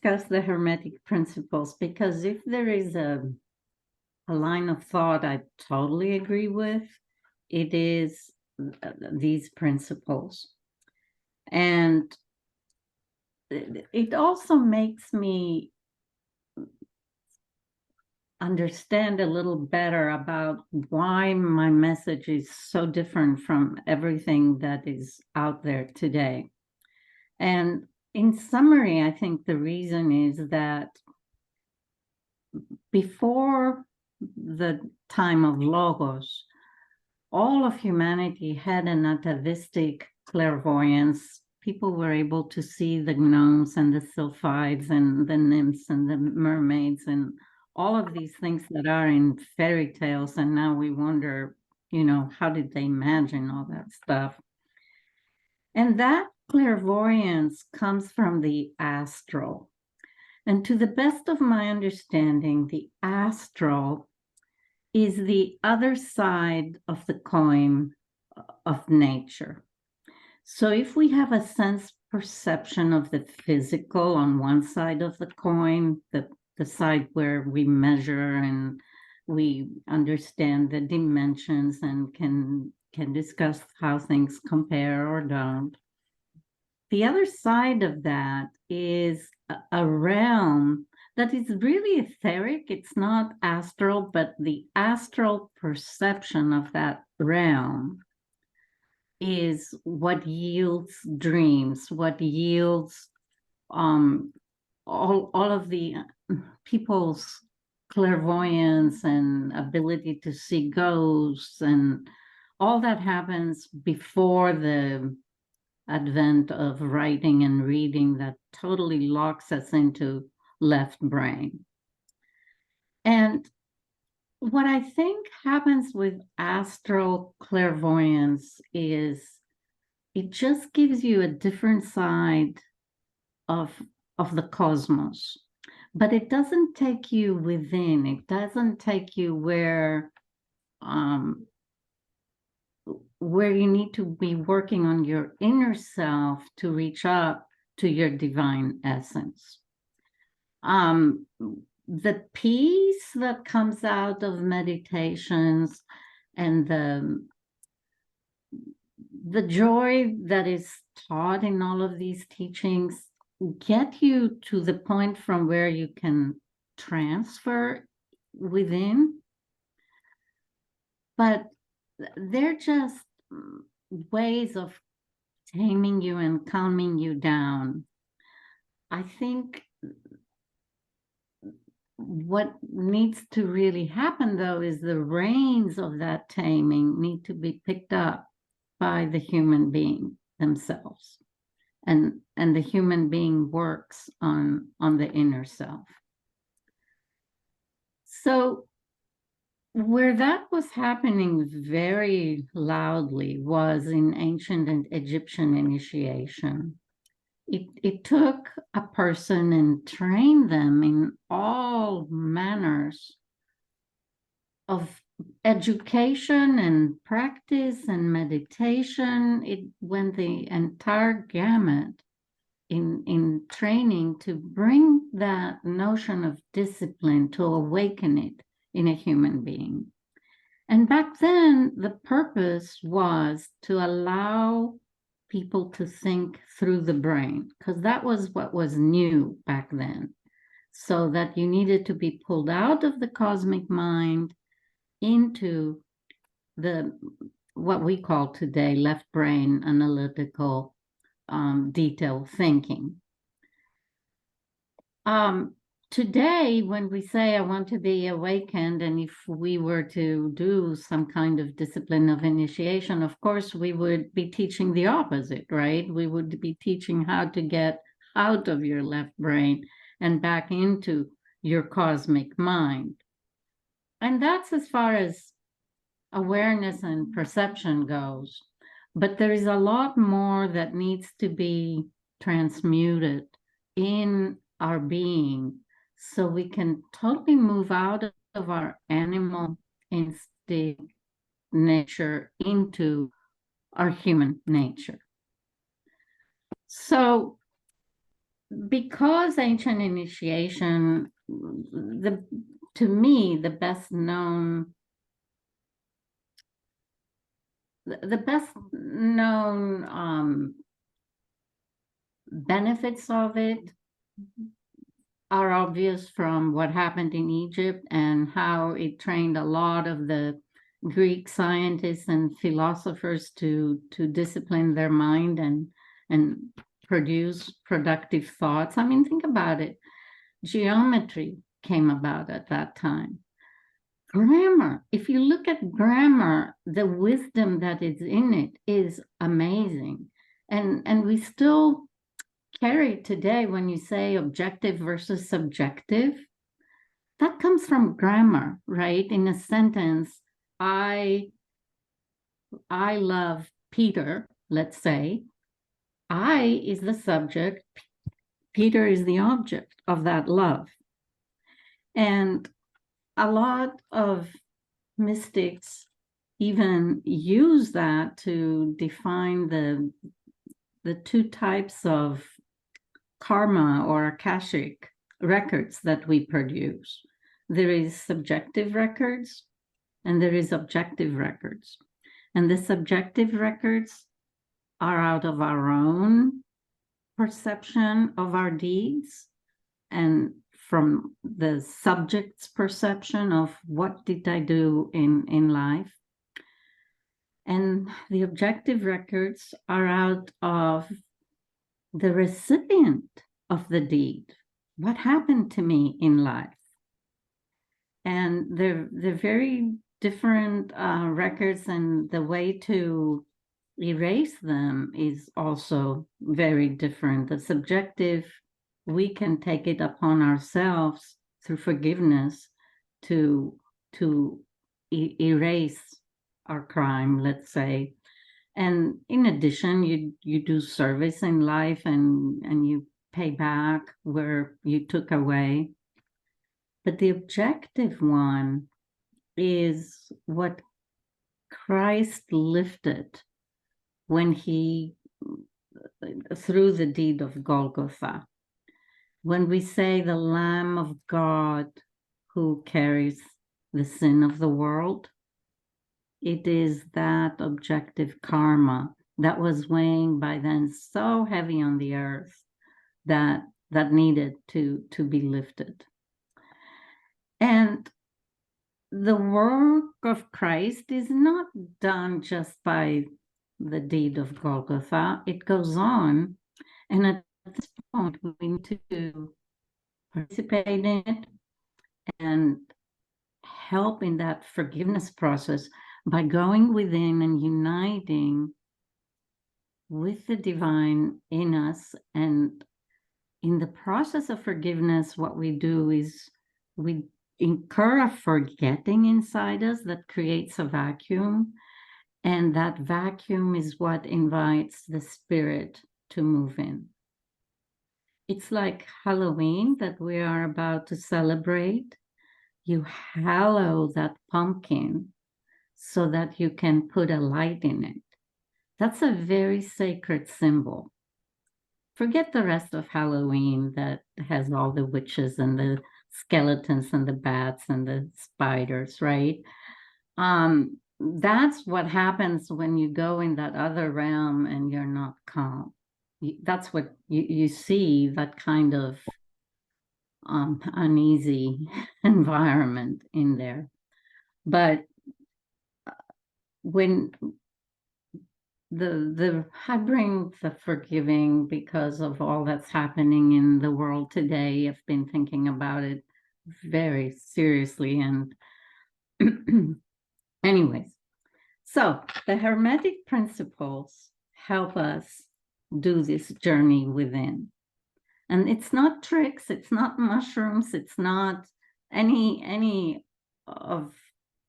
discuss the Hermetic Principles because if there is a line of thought I totally agree with, it is these principles. And it also makes me understand a little better about why my message is so different from everything that is out there today. And in summary, I think the reason is that before the time of Logos, all of humanity had an atavistic clairvoyance. People were able to see the gnomes and the sylphides and the nymphs and the mermaids and all of these things that are in fairy tales. And now we wonder, how did they imagine all that stuff? And that clairvoyance comes from the astral. And to the best of my understanding, the astral is the other side of the coin of nature. So if we have a sense perception of the physical on one side of the coin, the side where we measure and we understand the dimensions and can discuss how things compare or don't. The other side of that is a realm that is really etheric. It's not astral, but the astral perception of that realm is what yields dreams, what yields all of the people's clairvoyance and ability to see ghosts, and all that happens before the advent of writing and reading that totally locks us into left brain. And what I think happens with astral clairvoyance is it just gives you a different side of the cosmos, but it doesn't take you within. It doesn't take you where you need to be working on your inner self to reach up to your divine essence. The peace that comes out of meditations and the joy that is taught in all of these teachings get you to the point from where you can transfer within, but they're just ways of taming you and calming you down. I think what needs to really happen, though, is the reins of that taming need to be picked up by the human being themselves. And the human being works on the inner self. So where that was happening very loudly was in ancient and Egyptian initiation. It took a person and trained them in all manners of education and practice and meditation. It went the entire gamut in training to bring that notion of discipline, to awaken it in a human being. And back then, the purpose was to allow people to think through the brain, because that was what was new back then. So that you needed to be pulled out of the cosmic mind into what we call today left brain analytical detailed thinking. Today, when we say I want to be awakened, and if we were to do some kind of discipline of initiation, of course, we would be teaching the opposite, right? We would be teaching how to get out of your left brain and back into your cosmic mind. And that's as far as awareness and perception goes. But there is a lot more that needs to be transmuted in our being so we can totally move out of our animal instinct nature into our human nature. So because ancient initiation, to me, the best known benefits of it are obvious from what happened in Egypt and how it trained a lot of the Greek scientists and philosophers to discipline their mind and produce productive thoughts. I mean, think about it. Geometry came about at that time. Grammar, if you look at grammar, the wisdom that is in it is amazing. And we still carry today when you say objective versus subjective. That comes from grammar, right? In a sentence, I love Peter, let's say. I is the subject, Peter is the object of that love. And a lot of mystics even use that to define the two types of karma or akashic records that we produce. There is subjective records and there is objective records. And the subjective records are out of our own perception of our deeds and from the subject's perception of what did I do in life. And the objective records are out of the recipient of the deed. What happened to me in life? And they're very different records, and the way to erase them is also very different. The subjective, we can take it upon ourselves through forgiveness to erase our crime, let's say. And in addition, you do service in life and you pay back where you took away. But the objective one is what Christ lifted when he, through the deed of Golgotha. When we say the Lamb of God who carries the sin of the world, it is that objective karma that was weighing by then so heavy on the earth that needed to be lifted. And the work of Christ is not done just by the deed of Golgotha. It goes on, and at this point, we need to participate in it and help in that forgiveness process by going within and uniting with the divine in us. And in the process of forgiveness, what we do is we incur a forgetting inside us that creates a vacuum. And that vacuum is what invites the spirit to move in. It's like Halloween that we are about to celebrate. You hallow that pumpkin so that you can put a light in it. That's a very sacred symbol. Forget the rest of Halloween that has all the witches and the skeletons and the bats and the spiders, right? That's what happens when you go in that other realm and you're not calm. That's what you see, that kind of uneasy environment in there. But when I bring the forgiving because of all that's happening in the world today. I've been thinking about it very seriously. And anyways, so the Hermetic Principles help us do this journey within. And it's not tricks, it's not mushrooms, it's not any of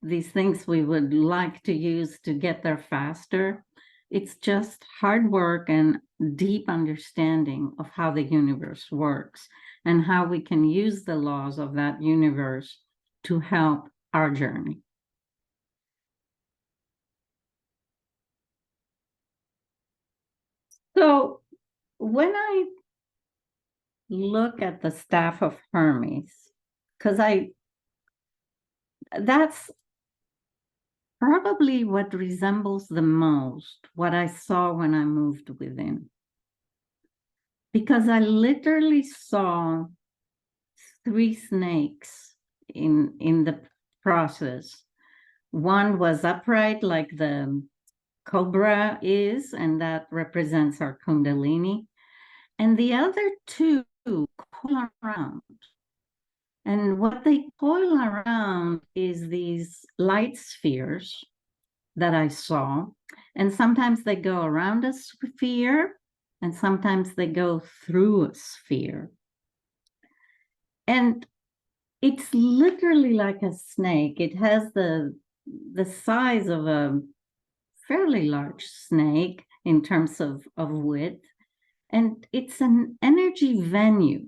these things we would like to use to get there faster. It's just hard work and deep understanding of how the universe works and how we can use the laws of that universe to help our journey. So when I look at the staff of Hermes, because that's probably what resembles the most what I saw when I moved within. Because I literally saw 3 snakes in the process. One was upright like the cobra is, and that represents our kundalini. And the other 2 coil around. And what they coil around is these light spheres that I saw. And sometimes they go around a sphere, and sometimes they go through a sphere. And it's literally like a snake. It has the size of a fairly large snake in terms of width. And it's an energy venue.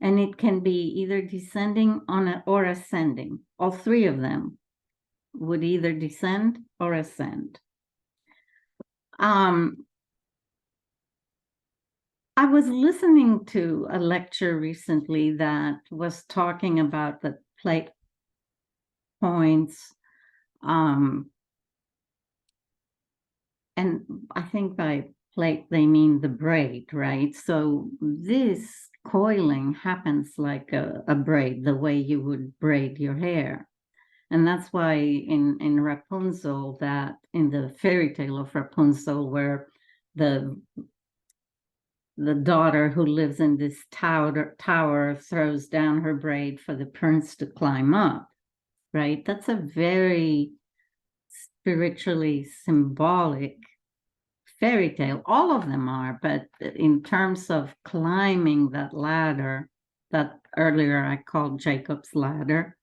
And it can be either descending on or ascending. All 3 of them would either descend or ascend. I was listening to a lecture recently that was talking about the plate points. And I think by plate, they mean the braid, right? So this coiling happens like a braid, the way you would braid your hair. And that's why in Rapunzel, that in the fairy tale of Rapunzel, where the daughter who lives in this tower throws down her braid for the prince to climb up, right? That's a very spiritually symbolic fairy tale. All of them are, but in terms of climbing that ladder that earlier I called Jacob's ladder,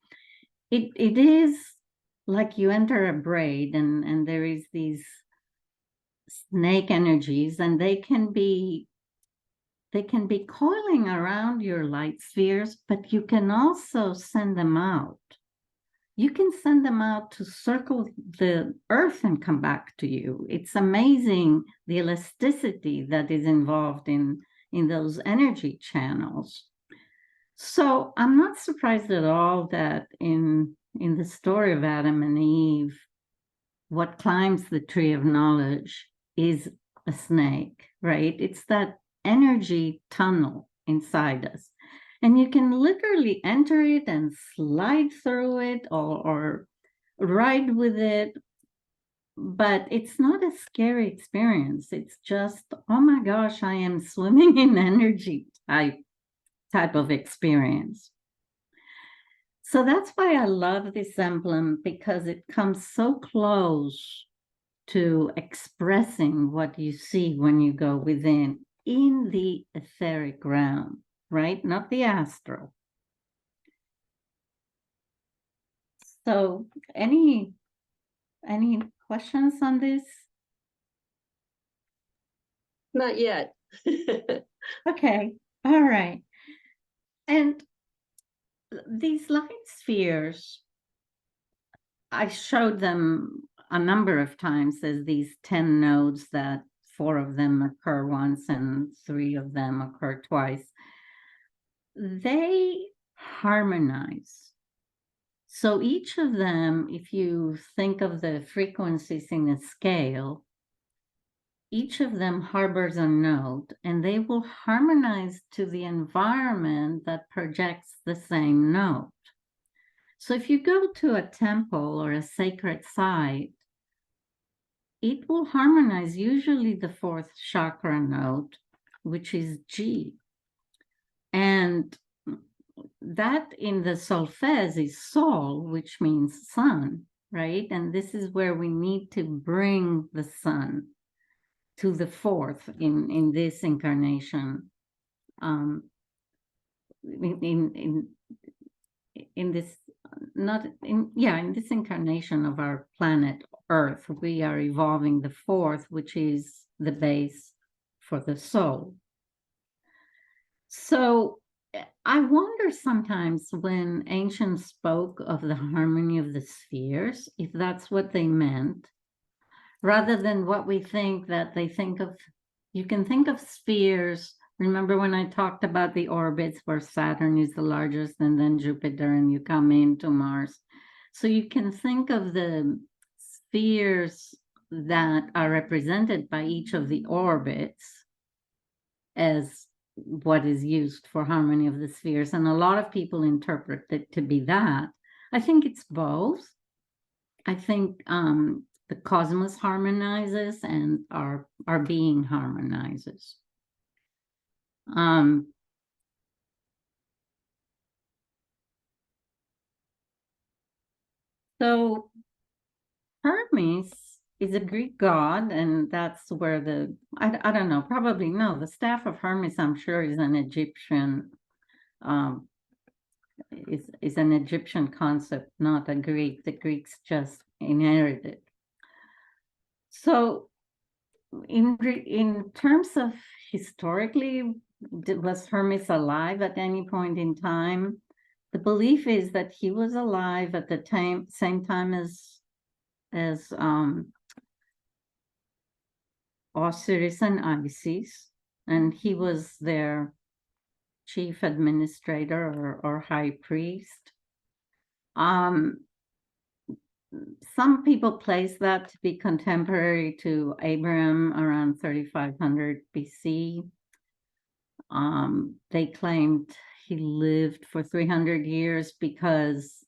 it is like you enter a braid, and there is these snake energies, and they can be coiling around your light spheres, but you can also send them out. You can send them out to circle the earth and come back to you. It's amazing the elasticity that is involved in those energy channels. So I'm not surprised at all that in the story of Adam and Eve, what climbs the tree of knowledge is a snake, right? It's that energy tunnel inside us. And you can literally enter it and slide through it or ride with it. But it's not a scary experience. It's just, oh my gosh, I am swimming in energy type of experience. So that's why I love this emblem, because it comes so close to expressing what you see when you go within in the etheric realm, right? Not the astral. So any questions on this? Not yet. Okay, all right. And these light spheres, I showed them a number of times as these 10 nodes that 4 of them occur once and 3 of them occur twice. They harmonize. So each of them, if you think of the frequencies in a scale, each of them harbors a node, and they will harmonize to the environment that projects the same node. So if you go to a temple or a sacred site, it will harmonize usually the 4th chakra node, which is G. And that in the solfege is Sol, which means sun, right? And this is where we need to bring the sun to the 4th in this incarnation. In this in this incarnation of our planet Earth, we are evolving the 4th, which is the base for the soul. So I wonder sometimes when ancients spoke of the harmony of the spheres, if that's what they meant, rather than what we think that they think of. You can think of spheres Remember when I talked about the orbits where Saturn is the largest and then Jupiter, and you come into Mars? So you can think of the spheres that are represented by each of the orbits as what is used for harmony of the spheres. And a lot of people interpret it to be that. I think it's both. I think the cosmos harmonizes and our being harmonizes. So Hermes is a Greek god, and that's where I don't know, probably no, the staff of Hermes, I'm sure, is an Egyptian is an Egyptian concept, not a Greek. The Greeks just inherited. So in terms of historically, was Hermes alive at any point in time? The belief is that he was alive at the same time as Osiris and Isis, and he was their chief administrator or high priest. Some people place that to be contemporary to Abraham around 3500 BC. They claimed he lived for 300 years because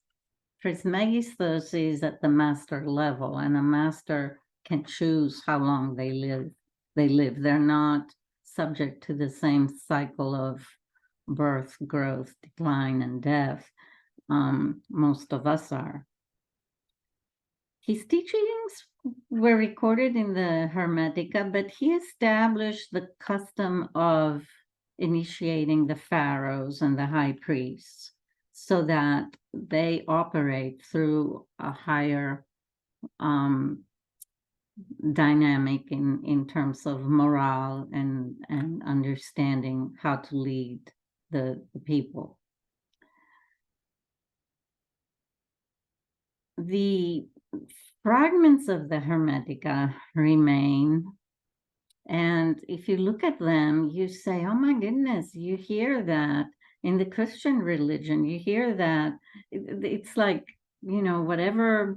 Trismeghistos is at the master level, and a master can choose how long they live. They're not subject to the same cycle of birth, growth, decline, and death. Most of us are. His teachings were recorded in the Hermetica, but he established the custom of initiating the pharaohs and the high priests so that they operate through a higher dynamic in terms of morale and understanding how to lead the people. The fragments of the Hermetica remain, and if you look at them, you say, oh my goodness, you hear that in the Christian religion, you hear that. It's like, whatever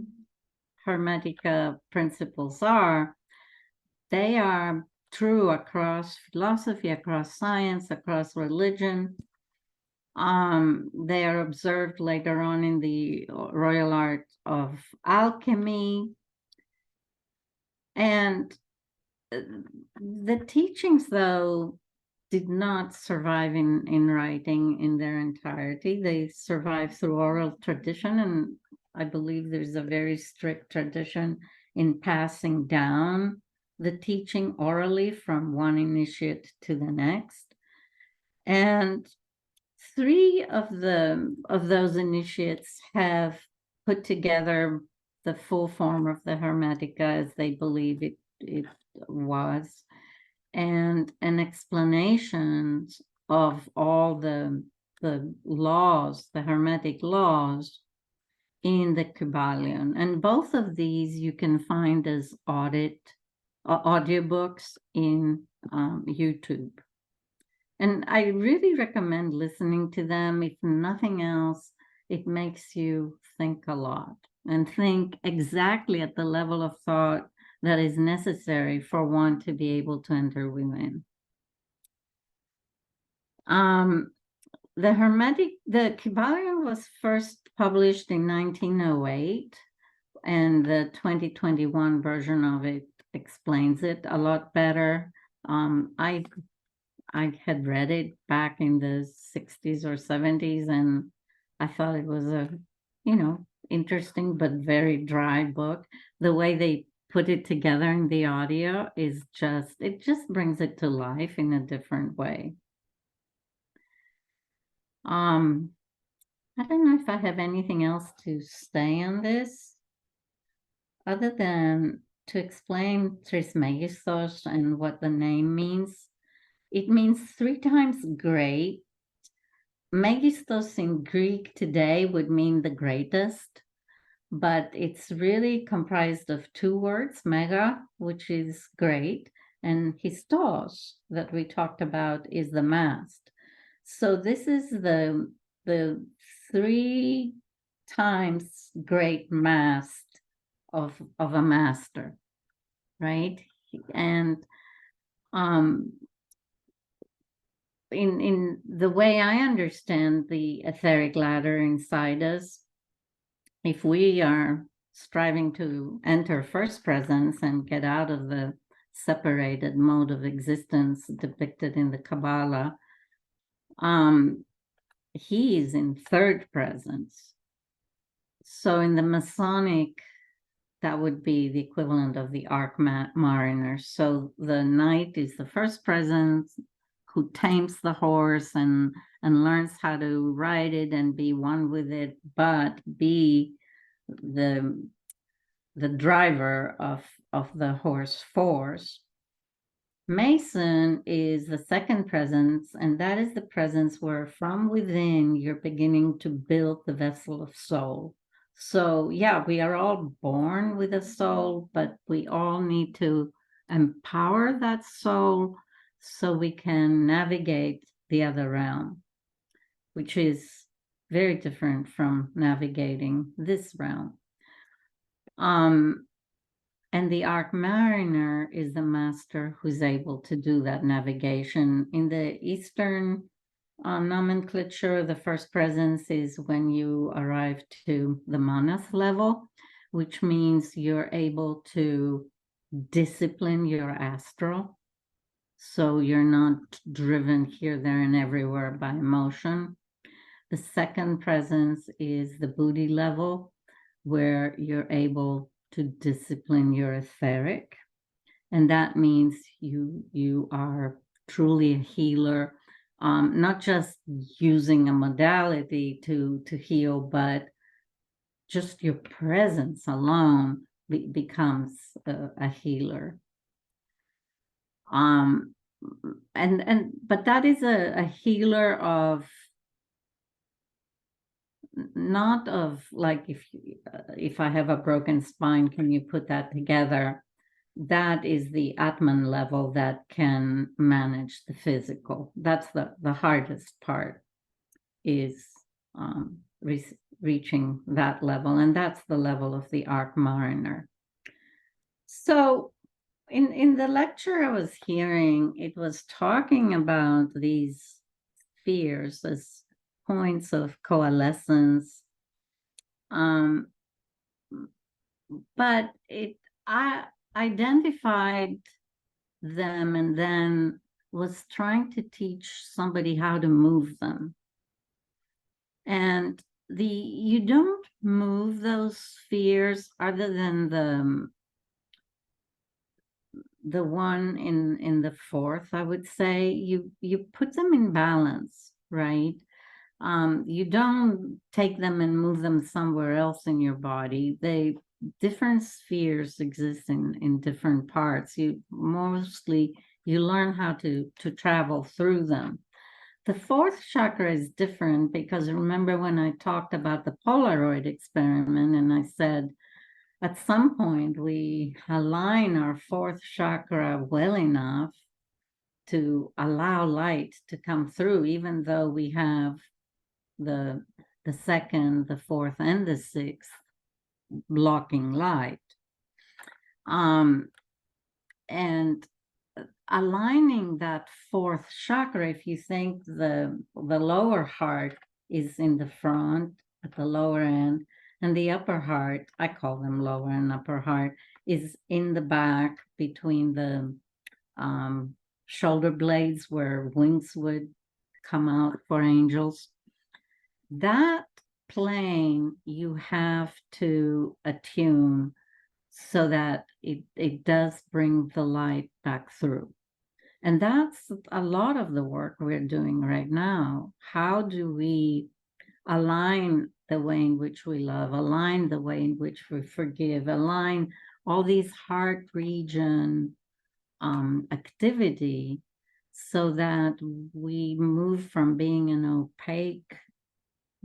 Hermetica principles are, they are true across philosophy, across science, across religion. They are observed later on in the royal art of alchemy. And the teachings, though, did not survive in writing in their entirety. They survive through oral tradition, and I believe there's a very strict tradition in passing down the teaching orally from one initiate to the next. And 3 of those initiates have put together the full form of the Hermetica as they believe it was, and an explanation of all the laws, the Hermetic laws, in the Kybalion. And both of these you can find as audiobooks in YouTube. And I really recommend listening to them. If nothing else, it makes you think a lot and think exactly at the level of thought that is necessary for one to be able to enter within. The Kybalion was first published in 1908, and the 2021 version of it explains it a lot better. I had read it back in the 60s or 70s, and I thought it was a, interesting but very dry book. The way they put it together in the audio is it just brings it to life in a different way. I don't know if I have anything else to say on this, other than to explain Trismeghistos and what the name means. It means 3 times great. Megistos in Greek today would mean the greatest, but it's really comprised of 2 words, mega, which is great, and Histos that we talked about is the mast. So this is the 3 times great mast of a master, right? And in the way I understand the etheric ladder inside us, if we are striving to enter first presence and get out of the separated mode of existence depicted in the Kabbalah, he is in third presence. So in the Masonic, that would be the equivalent of the Ark Mariner. So the knight is the first presence who tames the horse and learns how to ride it and be one with it, but be the driver of the horse force. Mason is the second presence, and that is the presence where from within you're beginning to build the vessel of soul. So yeah, we are all born with a soul, but we all need to empower that soul so we can navigate the other realm, which is very different from navigating this realm. And the Ark Mariner is the master who's able to do that navigation. In the Eastern nomenclature, the first presence is when you arrive to the Manas level, which means you're able to discipline your astral. So you're not driven here, there, and everywhere by emotion. The second presence is the Buddhi level, where you're able to discipline your etheric. And that means you are truly a healer, not just using a modality to heal, but just your presence alone becomes a healer. But that is a healer of, not of like, if I have a broken spine, can you put that together? That is the Atman level that can manage the physical. That's the hardest part, is reaching that level, and that's the level of the Ark Mariner. So in the lecture I was hearing, it was talking about these spheres as points of coalescence, but I identified them and then was trying to teach somebody how to move them. And you don't move those spheres other than the one in the fourth, I would say. You put them in balance, right? You don't take them and move them somewhere else in your body. Different spheres exist in different parts. You learn how to travel through them. The fourth chakra is different because remember when I talked about the Polaroid experiment and I said at some point we align our fourth chakra well enough to allow light to come through, even though we have the second, the fourth, and the sixth blocking light. And aligning that fourth chakra, if you think the lower heart is in the front at the lower end, and the upper heart, I call them lower and upper heart, is in the back between the shoulder blades where wings would come out for angels. That plane you have to attune so that it does bring the light back through. And that's a lot of the work we're doing right now. How do we align the way in which we love, align the way in which we forgive, align all these heart region activity so that we move from being an opaque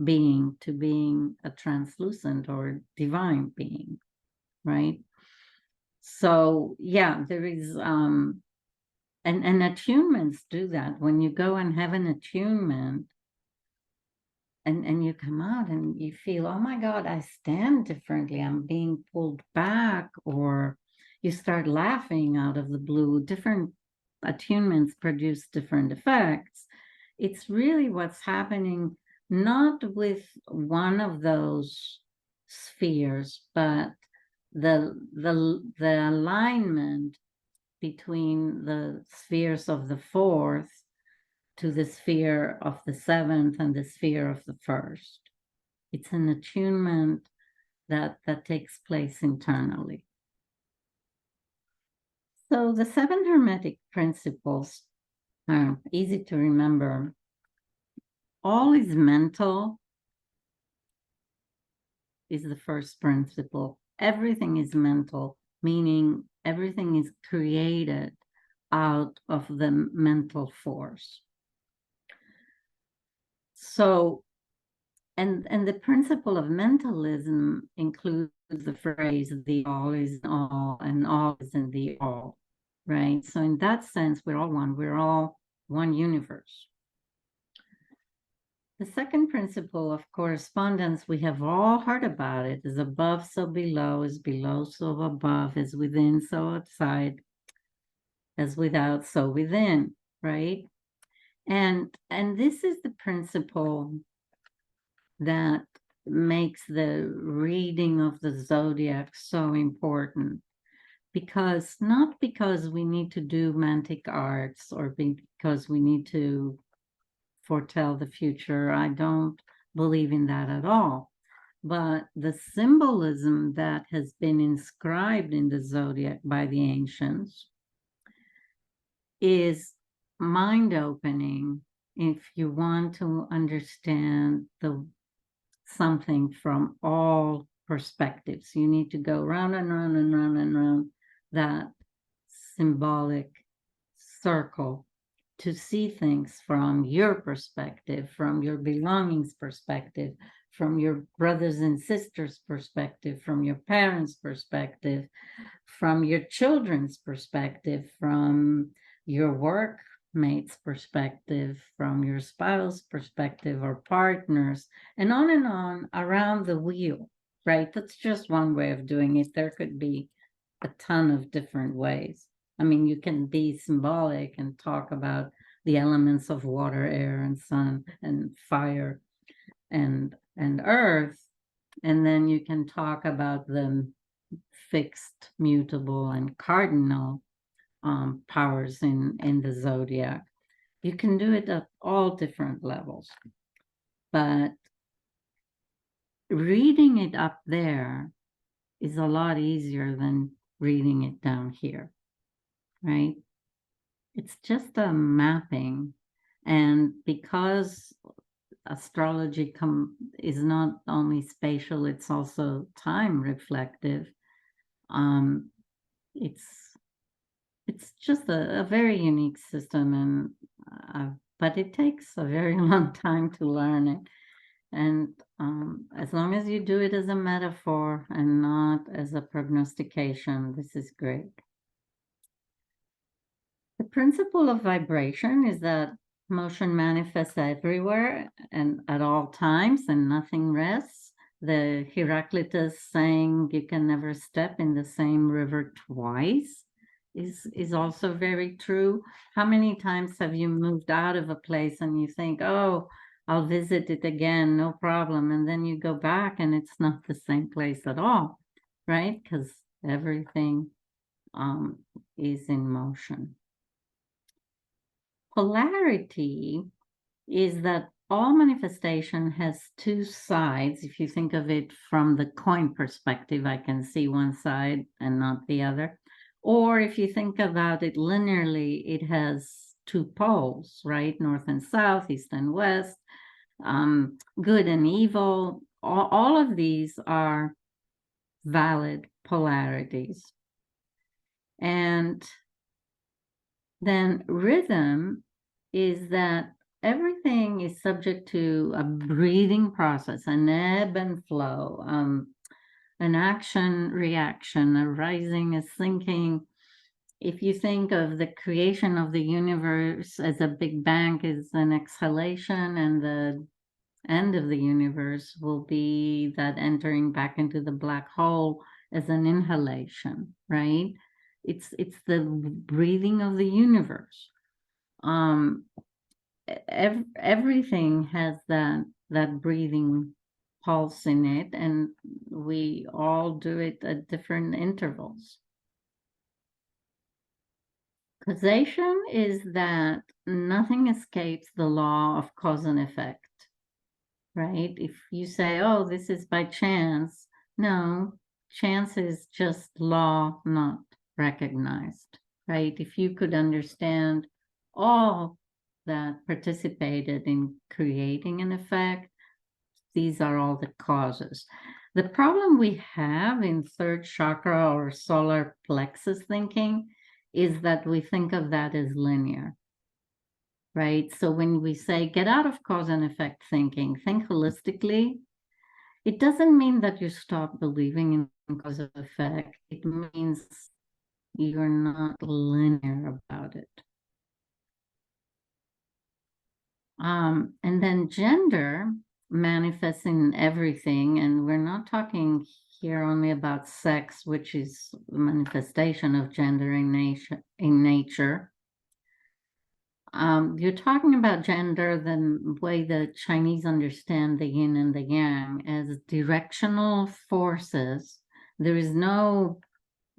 being to being a translucent or divine being, right? So yeah, there is and attunements do that. When you go and have an attunement, and you come out and you feel, oh my God, I stand differently, I'm being pulled back, or you start laughing out of the blue. Different attunements produce different effects. It's really what's happening, not with one of those spheres, but the alignment between the spheres of the fourth to the sphere of the seventh and the sphere of the first. It's an attunement that takes place internally. So the 7 Hermetic Principles are easy to remember. All is mental is the first principle. Everything is mental, meaning everything is created out of the mental force. So, and the principle of mentalism includes the phrase, the all is in all and all is in the all, right? So in that sense, we're all one. We're all one universe. The second principle of correspondence, we have all heard about it, is above, so below, is below, so above, is within, so outside, as without, so within, right? And this is the principle that makes the reading of the zodiac so important, because not because we need to do mantic arts or because we need to foretell the future. I don't believe in that at all. But the symbolism that has been inscribed in the zodiac by the ancients is mind-opening if you want to understand something from all perspectives. You need to go round and round and round and round that symbolic circle to see things from your perspective, from your belongings perspective, from your brothers and sisters perspective, from your parents' perspective, from your children's perspective, from your workmates' perspective, from your spouse perspective or partners, and on around the wheel, right? That's just one way of doing it. There could be a ton of different ways. I mean, you can be symbolic and talk about the elements of water, air, and sun, and fire, and earth, and then you can talk about the fixed, mutable, and cardinal powers in the zodiac. You can do it at all different levels, but reading it up there is a lot easier than reading it down here, right? It's just a mapping. And because astrology is not only spatial, it's also time reflective, it's just a very unique system, and but it takes a very long time to learn it. And as long as you do it as a metaphor and not as a prognostication, this is great. The principle of vibration is that motion manifests everywhere and at all times, and nothing rests. The Heraclitus saying you can never step in the same river twice is also very true. How many times have you moved out of a place and you think, oh, I'll visit it again, no problem, and then you go back and it's not the same place at all, right? Because everything is in motion. Polarity is that all manifestation has two sides. If you think of it from the coin perspective, I can see one side and not the other. Or if you think about it linearly, it has two poles, right? North and south, east and west, good and evil. All of these are valid polarities. And then rhythm is that everything is subject to a breathing process, an ebb and flow, an action, reaction, a rising, a sinking, if you think of the creation of the universe as a big bang is an exhalation, and the end of the universe will be that entering back into the black hole as an inhalation, right? It's the breathing of the universe. Everything has that breathing pulse in it, and we all do it at different intervals. Causation is that nothing escapes the law of cause and effect, right? If you say, oh, this is by chance, no, chance is just law not recognized, right? If you could understand all that participated in creating an effect, these are all the causes. The problem we have in third chakra or solar plexus thinking is that we think of that as linear, right? So when we say get out of cause and effect thinking, think holistically, it doesn't mean that you stop believing in cause and effect. It means you're not linear about it. And then gender manifests in everything, and we're not talking here only about sex, which is the manifestation of gender in nature. You're talking about gender the way the Chinese understand the yin and the yang as directional forces. There is no,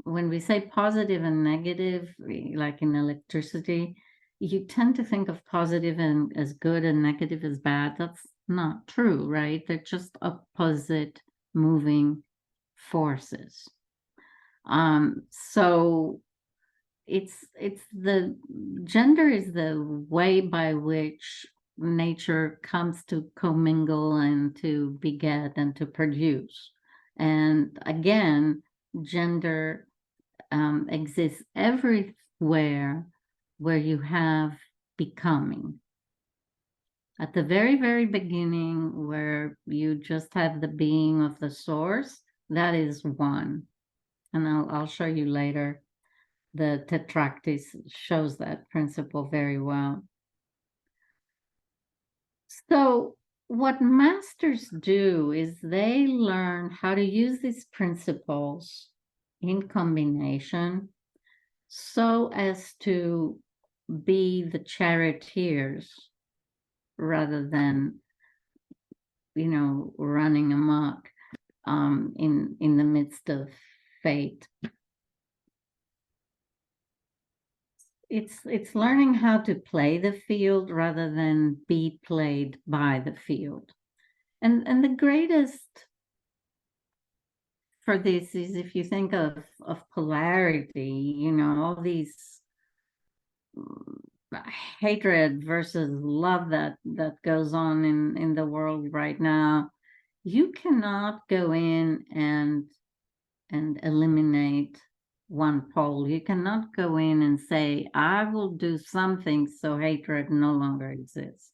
when we say positive and negative, like in electricity, you tend to think of positive and as good and negative as bad. That's not true, right? They're just opposite moving forces. So it's the gender is the way by which nature comes to commingle and to beget and to produce. And again, gender exists everywhere where you have becoming. At the very, very beginning, where you just have the being of the source, that is one. And I'll show you later. The Tetractys shows that principle very well. So what masters do is they learn how to use these principles in combination so as to be the charioteers rather than, running amok in the midst of fate. It's learning how to play the field rather than be played by the field. And the greatest for this is if you think of polarity, all these hatred versus love that goes on in the world right now. You cannot go in and eliminate one pole. You cannot go in and say, I will do something so hatred no longer exists.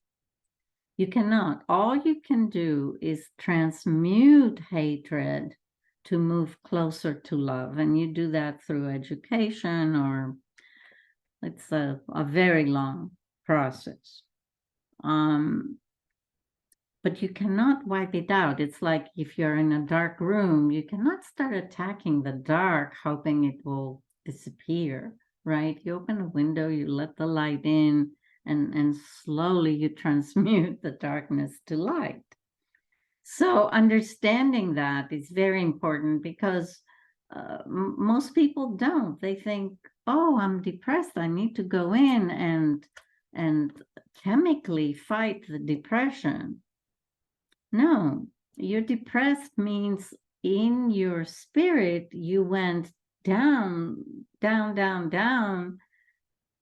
You cannot. All you can do is transmute hatred to move closer to love. And you do that through education, or it's a very long process. But you cannot wipe it out. It's like if you're in a dark room, you cannot start attacking the dark, hoping it will disappear, right? You open a window, you let the light in, and slowly you transmute the darkness to light. So understanding that is very important, because most people don't. They think, oh, I'm depressed. I need to go in and chemically fight the depression. No, you're depressed means in your spirit, you went down, down, down, down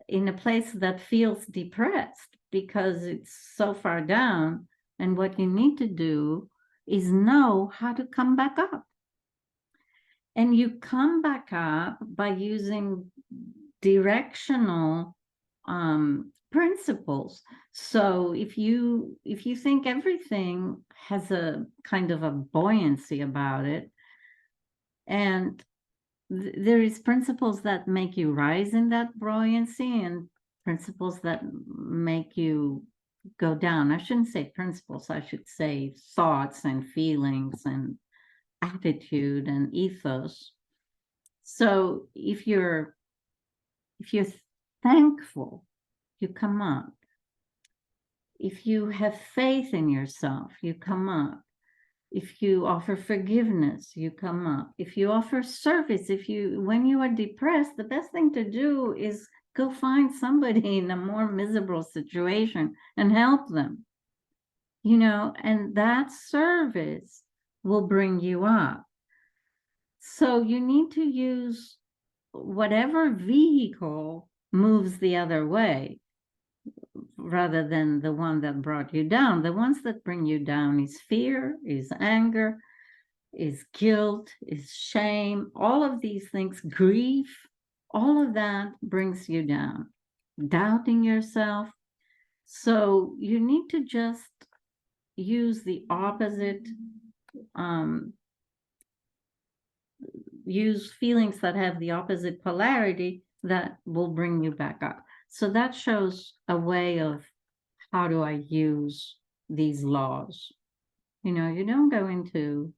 in a place that feels depressed because it's so far down. And what you need to do is know how to come back up. And you come back up by using directional principles. So if you think everything has a kind of a buoyancy about it, and there is principles that make you rise in that buoyancy and principles that make you go down. I shouldn't say principles, I should say thoughts and feelings and attitude and ethos. So if you're thankful, you come up. If you have faith in yourself, you come up. If you offer forgiveness, you come up. If you offer service, when you are depressed, the best thing to do is go find somebody in a more miserable situation and help them. And that service will bring you up. So you need to use whatever vehicle moves the other way rather than the one that brought you down. The ones that bring you down is fear, is anger, is guilt, is shame, all of these things, grief, all of that brings you down, doubting yourself. So you need to just use the opposite, use feelings that have the opposite polarity that will bring you back up. So that shows a way of how do I use these laws. You don't go into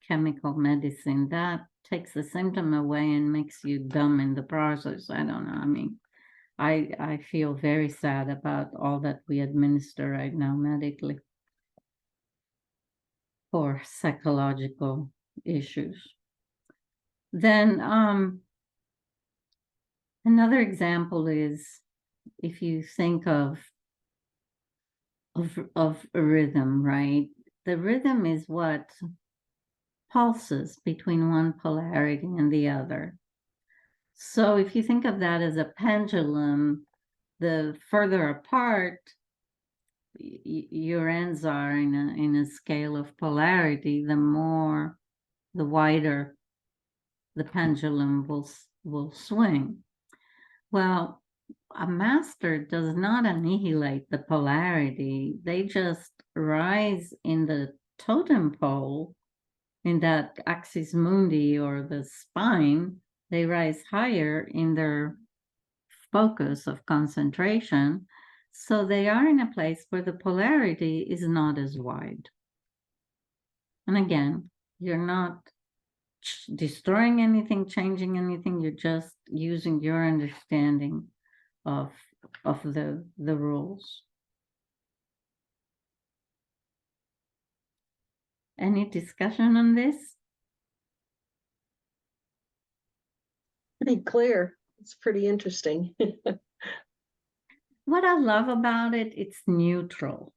chemical medicine. That takes the symptom away and makes you dumb in the process. I don't know. I mean, I feel very sad about all that we administer right now medically for psychological issues. Then another example is if you think of a rhythm, right? The rhythm is what pulses between one polarity and the other. So if you think of that as a pendulum, the further apart your ends are in a scale of polarity, the wider the pendulum will swing. Well, a master does not annihilate the polarity. They just rise in the totem pole, in that axis mundi or the spine. They rise higher in their focus of concentration. So they are in a place where the polarity is not as wide. And again, you're not destroying anything, changing anything. You're just using your understanding of the rules. Any discussion on this? Pretty clear. It's pretty interesting. What I love about it, it's neutral.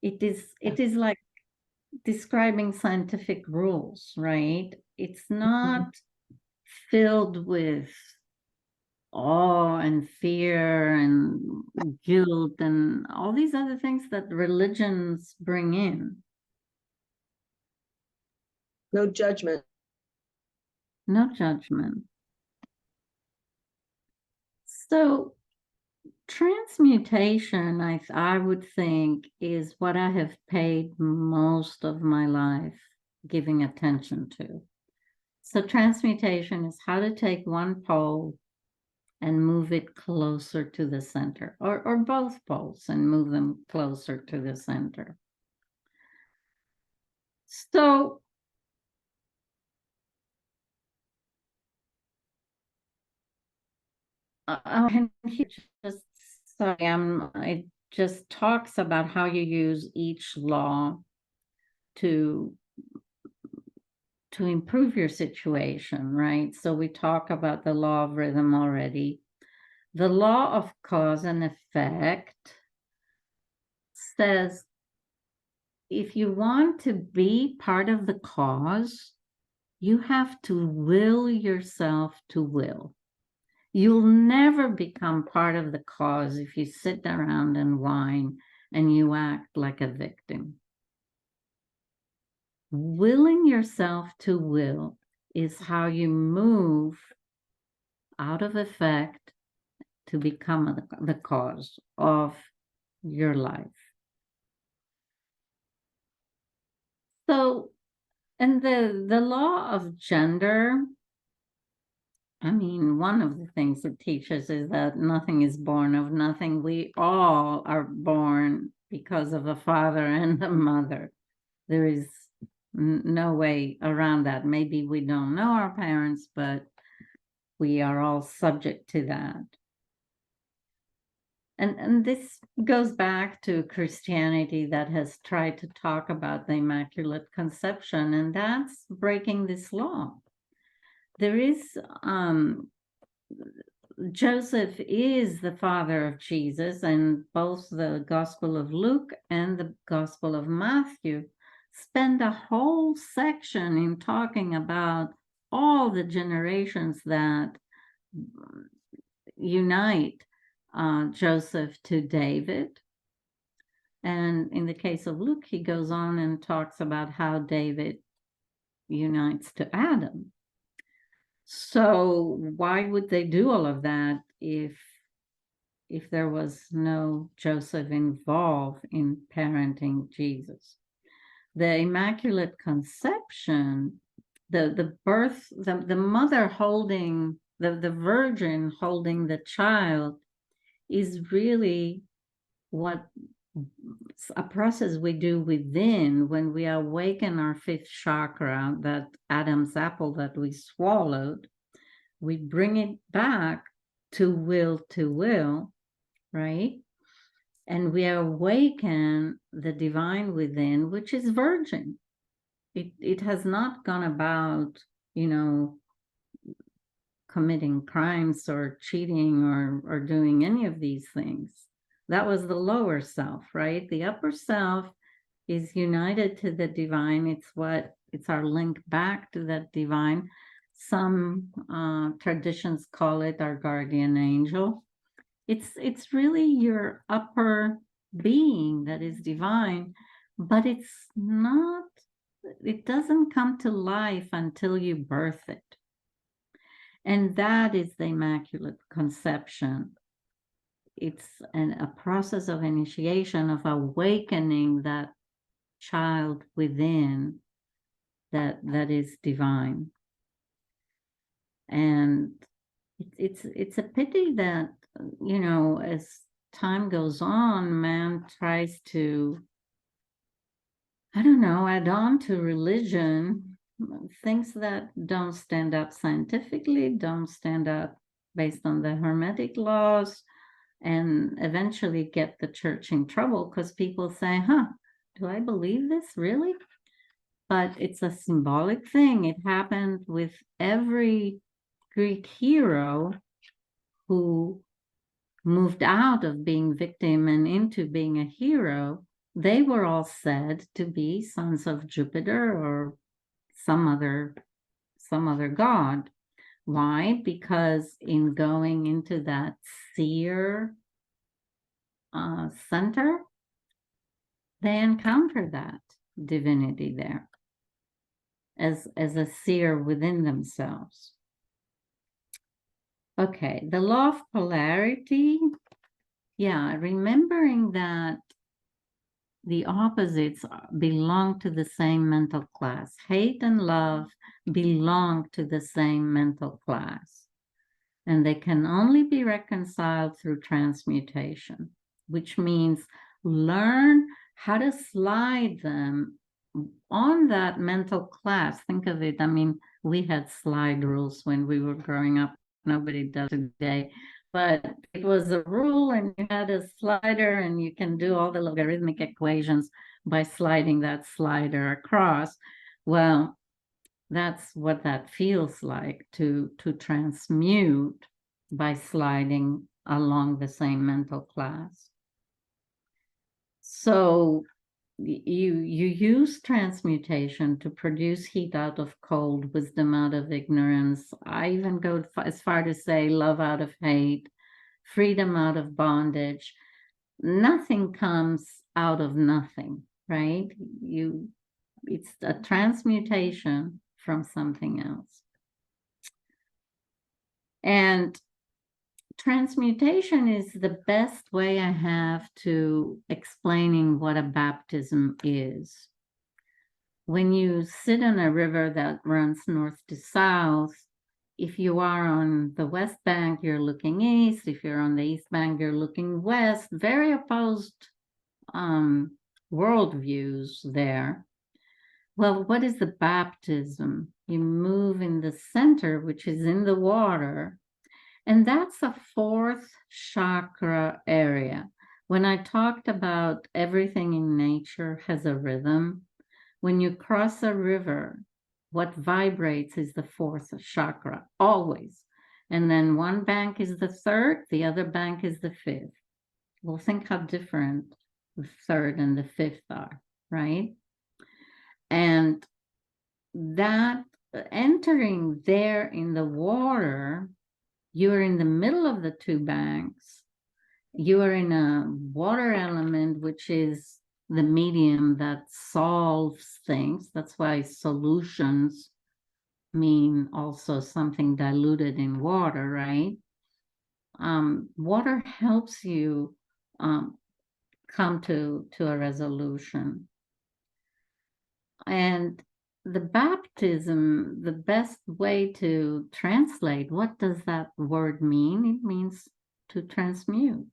It is like describing scientific rules, right? It's not filled with awe and fear and guilt and all these other things that religions bring in. No judgment. No judgment. So transmutation, I would think, is what I have paid most of my life giving attention to. So transmutation is how to take one pole and move it closer to the center, or both poles and move them closer to the center. So just sorry, it just talks about how you use each law to improve your situation, right? So we talk about the law of rhythm already. The law of cause and effect says if you want to be part of the cause, you have to will yourself to will. You'll never become part of the cause if you sit around and whine and you act like a victim. Willing yourself to will is how you move out of effect to become the cause of your life. So, and the law of gender I mean, one of the things it teaches is that nothing is born of nothing. We all are born because of a father and a mother. There is no way around that. Maybe we don't know our parents, but we are all subject to that. And this goes back to Christianity that has tried to talk about the Immaculate Conception, and that's breaking this law. There is Joseph is the father of Jesus, and both the Gospel of Luke and the Gospel of Matthew spend a whole section in talking about all the generations that unite Joseph to David. And in the case of Luke, he goes on and talks about how David unites to Adam. So why would they do all of that if there was no Joseph involved in parenting Jesus? The Immaculate Conception, the birth, the mother holding, the virgin holding the child is really what a process we do within when we awaken our fifth chakra, that Adam's apple that we swallowed. We bring it back to will, right? And we awaken the divine within, which is virgin. It has not gone about, committing crimes or cheating or doing any of these things. That was the lower self, right? The upper self is united to the divine. It's our link back to that divine. Some traditions call it our guardian angel. It's really your upper being that is divine, but it's not, it doesn't come to life until you birth it. And that is the Immaculate Conception. It's a process of initiation, of awakening that child within that is divine. And it's a pity that, as time goes on, man tries to, I don't know, add on to religion things that don't stand up scientifically, don't stand up based on the Hermetic laws, and eventually get the church in trouble because people say, do I believe this really? But it's a symbolic thing. It happened with every Greek hero who moved out of being victim and into being a hero. They were all said to be sons of Jupiter or some other god. Why? Because in going into that seer center, they encounter that divinity there as a seer within themselves. Okay, the law of polarity. Yeah, remembering that the opposites belong to the same mental class. Hate and love belong to the same mental class. And they can only be reconciled through transmutation, which means learn how to slide them on that mental class. Think of it. I mean, we had slide rules when we were growing up. Nobody does today. But it was a rule, and you had a slider, and you can do all the logarithmic equations by sliding that slider across. Well, that's what that feels like, to transmute by sliding along the same mental class. So you use transmutation to produce heat out of cold, wisdom out of ignorance. I even go as far to say love out of hate, freedom out of bondage. Nothing comes out of nothing, right? It's a transmutation from something else. And transmutation is the best way I have to explaining what a baptism is. When you sit in a river that runs north to south, if you are on the West Bank, you're looking east. If you're on the East Bank, you're looking west. Very opposed worldviews there. Well, what is the baptism? You move in the center, which is in the water, and that's the fourth chakra area. When I talked about everything in nature has a rhythm, when you cross a river, what vibrates is the fourth chakra, always. And then one bank is the third, the other bank is the fifth. Well, think how different the third and the fifth are, right? And that entering there in the water, you're in the middle of the two banks. You are in a water element, which is the medium that solves things. That's why solutions mean also something diluted in water, right? Water helps you come to a resolution. And the baptism, the best way to translate, what does that word mean? It means to transmute.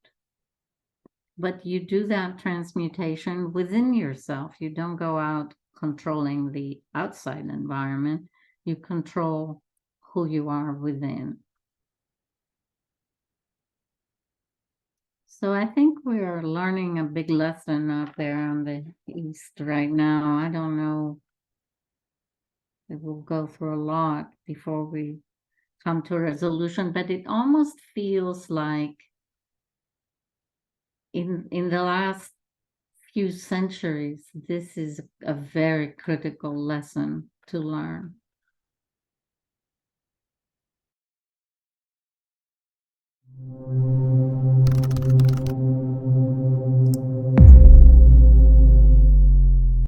But you do that transmutation within yourself. You don't go out controlling the outside environment. You control who you are within. So I think we are learning a big lesson out there on the East right now. I don't know. It will go through a lot before we come to a resolution, but it almost feels like in the last few centuries, this is a very critical lesson to learn.